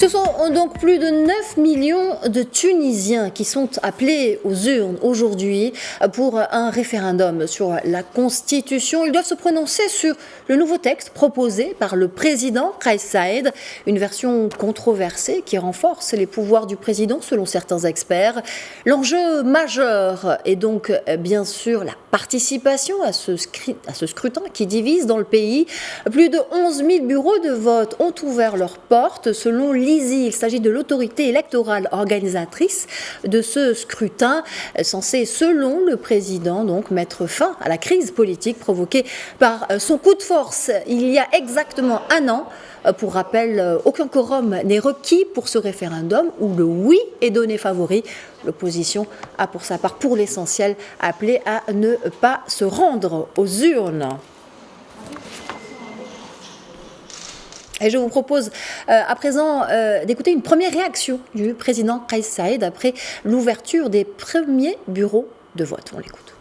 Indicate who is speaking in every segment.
Speaker 1: Ce sont donc plus de 9 millions de Tunisiens qui sont appelés aux urnes aujourd'hui pour un référendum sur la Constitution. Ils doivent se prononcer sur le nouveau texte proposé par le président Kais Saïed, une version controversée qui renforce les pouvoirs du président selon certains experts. L'enjeu majeur est donc bien sûr la participation à ce scrutin qui divise dans le pays. Plus de 11 000 bureaux de vote ont ouvert leurs portes selon l'ISI. Il s'agit de l'autorité électorale organisatrice de ce scrutin, censé, selon le président, donc mettre fin à la crise politique provoquée par son coup de force il y a exactement un an. Pour rappel, aucun quorum n'est requis pour ce référendum où le oui est donné favori. L'opposition a pour sa part, pour l'essentiel, appelé à ne pas se rendre aux urnes. Et je vous propose à présent d'écouter une première réaction du président Kais Saïed après l'ouverture des premiers bureaux de vote. On l'écoute.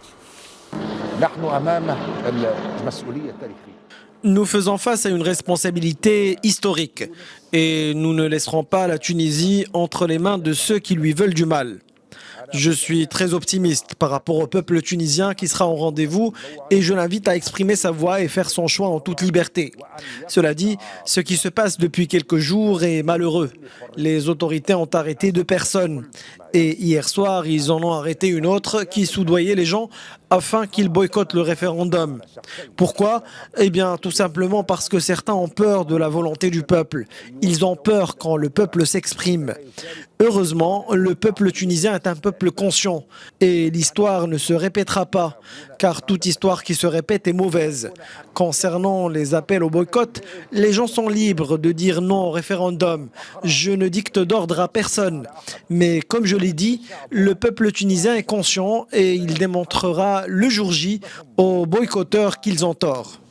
Speaker 2: Nous faisons face à une responsabilité historique et nous ne laisserons pas la Tunisie entre les mains de ceux qui lui veulent du mal. Je suis très optimiste par rapport au peuple tunisien qui sera au rendez-vous et je l'invite à exprimer sa voix et faire son choix en toute liberté. Cela dit, ce qui se passe depuis quelques jours est malheureux. Les autorités ont arrêté 2 personnes et hier soir, ils en ont arrêté une autre qui soudoyait les gens afin qu'ils boycottent le référendum. Pourquoi ? Eh bien, tout simplement parce que certains ont peur de la volonté du peuple. Ils ont peur quand le peuple s'exprime. Heureusement, le peuple tunisien est un peuple conscient et l'histoire ne se répétera pas, car toute histoire qui se répète est mauvaise. Concernant les appels au boycott, les gens sont libres de dire non au référendum. Je ne dicte d'ordre à personne. Mais comme je l'ai dit, le peuple tunisien est conscient et il démontrera le jour J aux boycotteurs qu'ils ont tort.